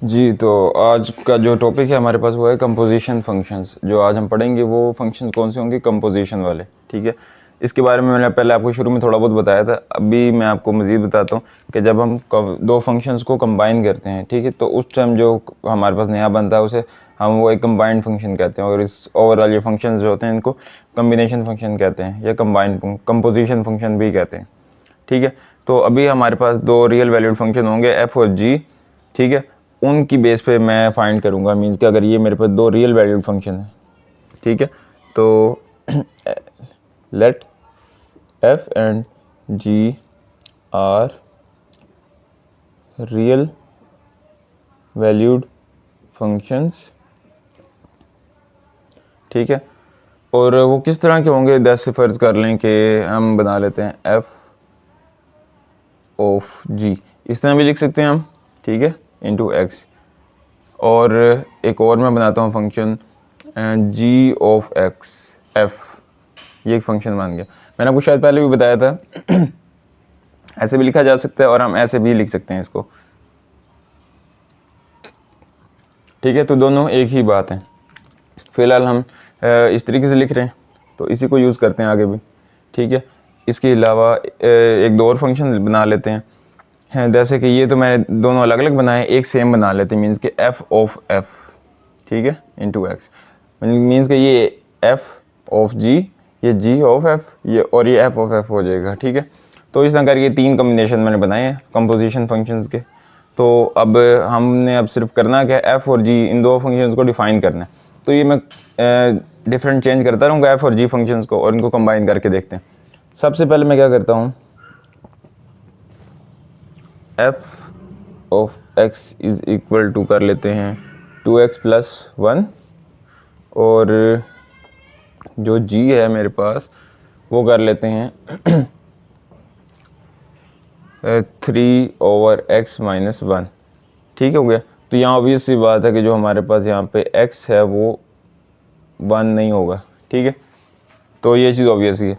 जी, तो आज का जो टॉपिक है हमारे पास वो है कंपोजिशन फंक्शंस। जो आज हम पढ़ेंगे वो फंक्शंस कौन से होंगे, कंपोजिशन वाले। ठीक है, इसके बारे में मैंने पहले आपको शुरू में थोड़ा बहुत बताया था। अभी मैं आपको मज़ीद बताता हूँ कि जब हम दो फंक्शंस को कंबाइन करते हैं, ठीक है, तो उस टाइम जो हमारे पास नया बनता है उसे हम वो एक कंबाइंड फंक्शन कहते हैं। और इस ओवरऑल ये फंक्शंस जो होते हैं इनको कम्बिनेशन फंक्शन कहते हैं या कंबाइंड कंपोजिशन फंक्शन भी कहते हैं। ठीक है, तो अभी हमारे पास दो रियल वैल्यूड फंक्शन होंगे एफ और जी। ठीक है, उनकी बेस पे मैं फाइंड करूंगा, मींस कि अगर ये मेरे पास दो रियल वैल्यूड फंक्शन है, ठीक है, तो let F and G are real valued functions. ठीक है, और वो किस तरह के होंगे, जैसे फ़र्ज़ कर लें कि हम बना लेते हैं एफ ऑफ जी, इस तरह भी लिख सकते हैं हम। ठीक है, इंटू एक्स। और एक और मैं बनाता हूँ function G of X F, ये एक फंक्शन बन गया। मैंने आपको शायद पहले भी बताया था ऐसे भी लिखा जा सकता है और हम ऐसे भी लिख सकते हैं इसको। ठीक है, तो दोनों एक ही बात है। फ़िलहाल हम इस तरीके से लिख रहे हैं तो इसी को यूज़ करते हैं आगे भी। ठीक है, इसके अलावा एक दो और फंक्शन बना लेते हैं, जैसे कि ये तो मैंने दोनों अलग अलग बनाए, एक सेम बना लेते हैं, मीन्स कि एफ ऑफ एफ। ठीक है, इंटू एक्स, मीन्स कि ये एफ ऑफ जी, ये जी ऑफ एफ, ये और ये एफ ऑफ एफ हो जाएगा। ठीक है, तो इस तरह करके तीन कम्बिनेशन मैंने बनाए हैं कंपोजिशन फंक्शंस के। तो अब हमने अब सिर्फ करना क्या है, एफ और जी इन दो फंक्शंस को डिफाइन करना है। तो ये मैं डिफरेंट चेंज करता रहूँगा एफ और जी फंक्शंस को और इनको कंबाइन करके देखते हैं। सबसे पहले मैं क्या करता हूँ, F of X is equal to कर लेते हैं 2x प्लस 1, और जो g है मेरे पास वो कर लेते हैं 3/x माइनस 1। ठीक हो गया। तो यहाँ ऑब्वियस सी बात है कि जो हमारे पास यहाँ पे x है वो 1 नहीं होगा। ठीक है, तो ये चीज़ ऑब्वियस ही है।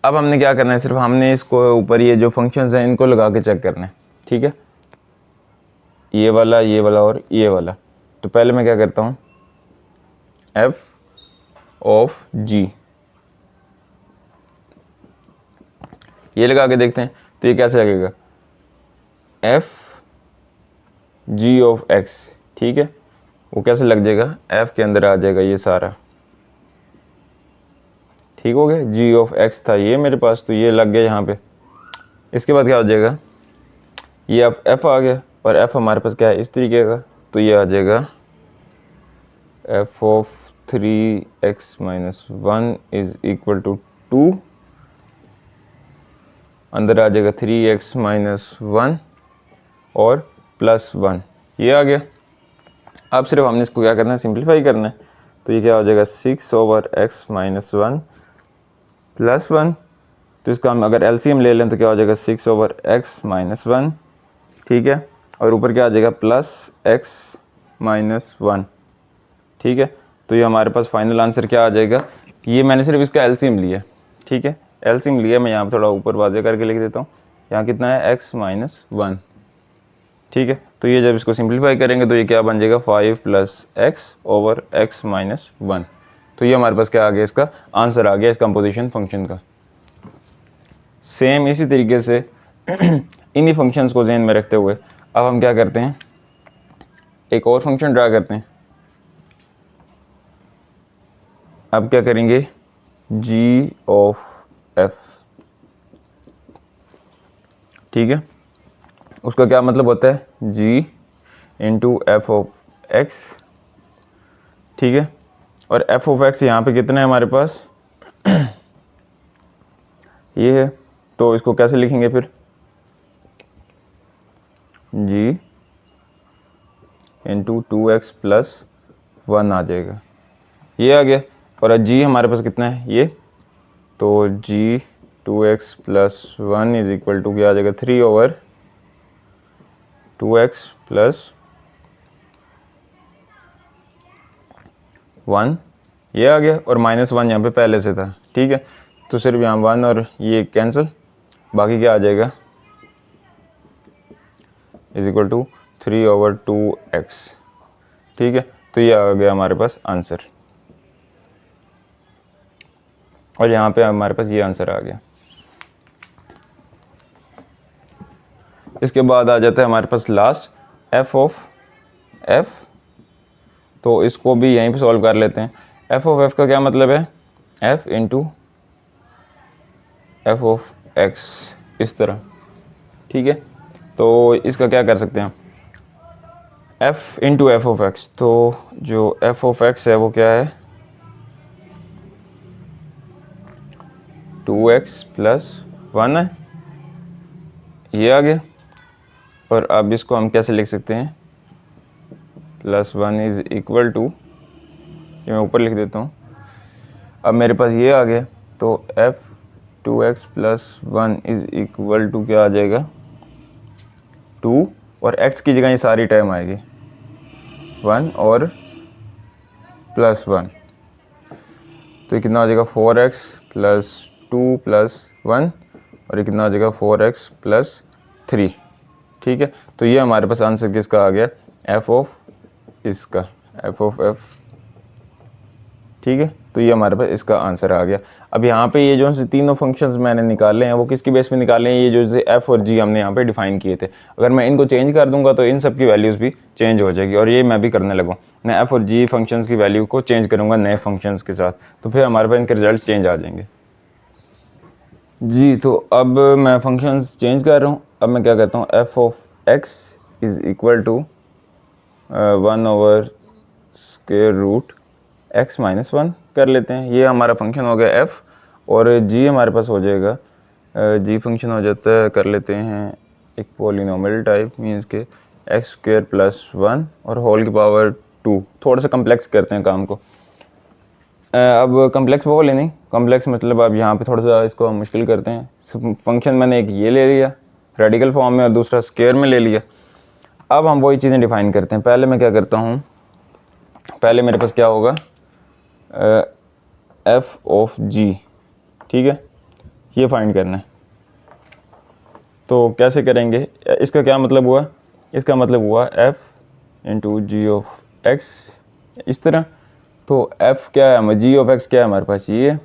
अब हमने क्या करना है, सिर्फ हमने इसको ऊपर ये जो फंक्शंस हैं इनको लगा के चेक करना है। ठीक है, ये वाला और ये वाला। तो पहले मैं क्या करता हूँ, एफ ऑफ जी ये लगा के देखते हैं तो ये कैसे लगेगा, एफ जी ऑफ एक्स। ठीक है, वो कैसे लग जाएगा, एफ के अंदर आ जाएगा ये सारा। ठीक हो गया, जी ऑफ एक्स था ये मेरे पास, तो ये लग गया यहाँ पे। इसके बाद क्या हो जाएगा, ये अब एफ आ गया और एफ हमारे पास क्या है इस तरीके का, तो ये आ जाएगा f of 3x minus 1 is equal to 2, अंदर आ जाएगा 3x माइनस 1 और प्लस 1, ये आ गया। अब सिर्फ हमने इसको क्या करना है, सिंप्लीफाई करना है। तो ये क्या हो जाएगा 6/x माइनस 1 प्लस 1। तो इसका हम अगर एलसीएम ले लें तो क्या हो जाएगा 6/x माइनस 1। ठीक है, और ऊपर क्या आ जाएगा प्लस x माइनस 1। ठीक है, तो ये हमारे पास फाइनल आंसर क्या आ जाएगा, ये मैंने सिर्फ इसका एलसीएम लिया। ठीक है, एलसीएम लिया, मैं यहाँ पर थोड़ा ऊपर वाजे करके लिख देता हूँ। यहाँ कितना है x माइनस 1। ठीक है, तो ये जब इसको सिंप्लीफाई करेंगे तो ये क्या बन जाएगा 5 plus x over x minus 1। तो ये हमारे पास क्या आ गया, इसका आंसर आ गया इस कंपोजिशन फंक्शन का। सेम इसी तरीके से इन्हीं फंक्शंस को ध्यान में रखते हुए अब हम क्या करते हैं, एक और फंक्शन ड्रा करते हैं। अब क्या करेंगे, जी ऑफ एफ। ठीक है, उसका क्या मतलब होता है, g into F of x. ठीक है, और एफ ऑफ एक्स यहाँ पे कितना है हमारे पास ये है, तो इसको कैसे लिखेंगे फिर, g इंटू 2x प्लस 1 आ जाएगा, ये आ गया। और g हमारे पास कितना है ये, तो g 2x plus 1 is equal to क्या आ जाएगा 3/2x प्लस 1, ये आ गया। और माइनस 1 यहाँ पे पहले से था। ठीक है, तो सिर्फ यहाँ 1 और ये कैंसिल, बाकी क्या आ जाएगा इज इक्वल टू 3/2x। ठीक है, तो ये आ गया हमारे पास आंसर, और यहाँ पे हमारे पास ये आंसर आ गया। इसके बाद आ जाता है हमारे पास लास्ट f ऑफ f, तो इसको भी यहीं पे सॉल्व कर लेते हैं। f ऑफ f का क्या मतलब है, f into f of x, इस तरह। ठीक है, तो इसका क्या कर सकते हैं, f into F of x, तो जो f ऑफ x है वो क्या है, 2x प्लस 1 है, ये आ गया। और अब इसको हम कैसे लिख सकते हैं, +1 इज़ इक्वल टू, ये मैं ऊपर लिख देता हूँ। अब मेरे पास ये आ गया, तो f 2x plus 1 is equal to क्या आ जाएगा, 2, और x की जगह ये सारी टर्म आएगी 1 और +1, तो ये कितना हो जाएगा 4x प्लस 2 प्लस 1, और ये कितना हो जाएगा 4x प्लस 3। ठीक है, तो ये हमारे पास आंसर किसका आ गया, f ऑफ इसका, f ऑफ f। ठीक है, तो ये हमारे पास इसका आंसर आ गया। अब यहाँ पे ये जो से तीनों फंक्शंस मैंने निकाले हैं वो किसकी बेस पे निकाले हैं, ये जो से f और g हमने यहाँ पे डिफाइन किए थे। अगर मैं इनको चेंज कर दूंगा तो इन सब की वैल्यूज़ भी चेंज हो जाएगी, और ये मैं भी करने लगूँ, मैं f और g फंक्शंस की वैल्यू को चेंज करूँगा नए फंक्शंस के साथ, तो फिर हमारे पास इनके रिजल्ट चेंज आ जाएंगे। जी, तो अब मैं फंक्शंस चेंज कर रहा हूँ। अब मैं क्या कहता हूँ, f of x is equal to 1/√x minus 1 कर लेते हैं। ये हमारा फंक्शन हो गया f, और g हमारे पास हो जाएगा, g फंक्शन हो जाता है, कर लेते हैं एक पॉलिनोमियल टाइप, मीन्स के x² प्लस 1 और होल की पावर 2। थोड़ा सा कम्प्लेक्स करते हैं काम को। अब कम्प्लेक्स वो लेनी, कम्प्लेक्स मतलब अब यहाँ पे थोड़ा सा इसको हम मुश्किल करते हैं। फंक्शन मैंने एक ये ले लिया रेडिकल फॉर्म में और दूसरा स्क्वायर में ले लिया। अब हम वही चीज़ें डिफ़ाइन करते हैं। पहले मैं क्या करता हूँ, पहले मेरे पास क्या होगा, f ऑफ g। ठीक है, ये फाइंड करना है, तो कैसे करेंगे, इसका क्या मतलब हुआ, इसका मतलब हुआ f into g of x, इस तरह। तो f क्या है, g ऑफ x क्या है हमारे पास, ये,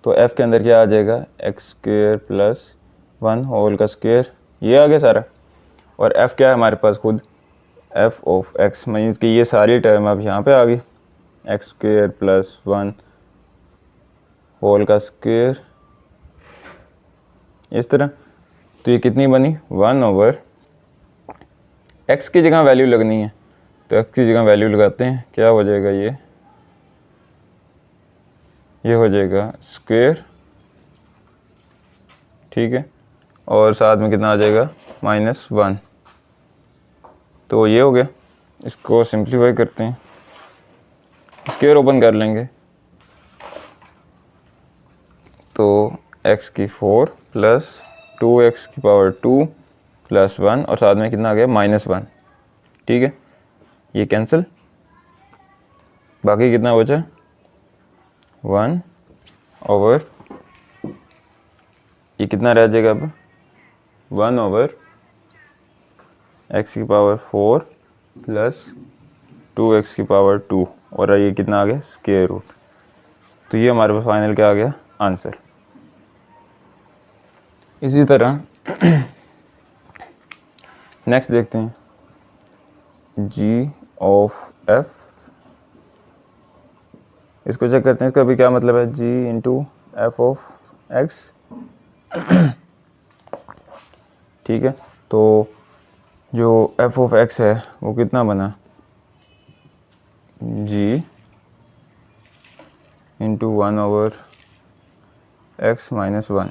तो f के अंदर क्या आ जाएगा, x² प्लस 1 होल का स्क्वायर, ये आ गया सारा। और f क्या है हमारे पास खुद, f ऑफ x, मीन्स कि ये सारी टर्म अब यहाँ पे आ गई, x² प्लस 1 होल का स्क्वायर, इस तरह। तो ये कितनी बनी, 1/x की जगह वैल्यू लगनी है, तो x की जगह वैल्यू लगाते हैं, क्या हो जाएगा, ये हो जाएगा स्क्वायर। ठीक है, और साथ में कितना आ जाएगा, -1। तो ये हो गया। इसको सिंप्लीफाई करते हैं, स्क्वायर ओपन कर लेंगे, तो x की 4 प्लस 2x की पावर 2 प्लस 1, और साथ में कितना आ गया, -1। ठीक है, ये कैंसिल, बाकी कितना बचा, 1 ओवर, ये कितना रह जाएगा अब, 1/x की पावर 4 प्लस 2x की पावर 2, और ये कितना आ गया, स्क्वायर रूट। तो ये हमारे पास फाइनल क्या आ गया, आंसर। इसी तरह नेक्स्ट देखते हैं, g ऑफ f, इसको चेक करते हैं, इसका भी क्या मतलब है, g into F of x। ठीक है, तो जो f ऑफ x है वो कितना बना, g इंटू 1/x माइनस 1,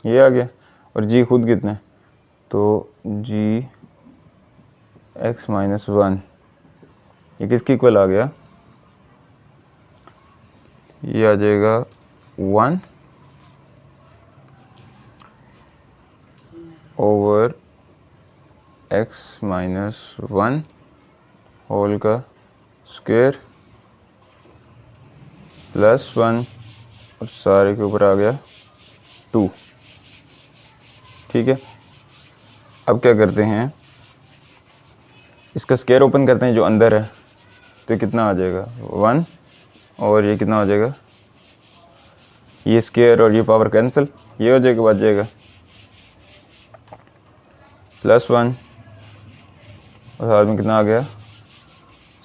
ये आ गया। और g खुद कितना है, तो g x माइनस 1, ये किसके इक्वल आ गया, ये आ जाएगा 1 ओवर x माइनस 1 होल का स्क्वायर प्लस 1, और सारे के ऊपर आ गया 2। ठीक है, अब क्या करते हैं, इसका स्क्वायर ओपन करते हैं जो अंदर है, तो कितना आ जाएगा 1, और ये कितना हो जाएगा, ये स्क्वायर और ये पावर कैंसिल, ये हो जाएगा, बच जाएगा +1, और साथ में कितना आ गया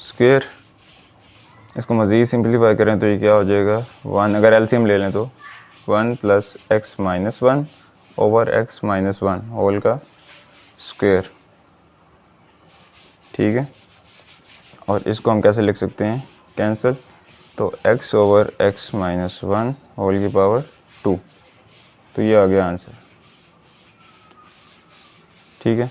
स्क्वायर। इसको मज़ीद सिंपलीफाई करें तो ये क्या हो जाएगा 1, अगर एलसीएम ले लें तो 1 + x - 1 ओवर x - 1 होल का स्क्वायर। ठीक है, और इसको हम कैसे लिख सकते हैं, कैंसिल, तो x ओवर x - 1 होल की पावर 2। तो ये आ गया आंसर। ठीक है।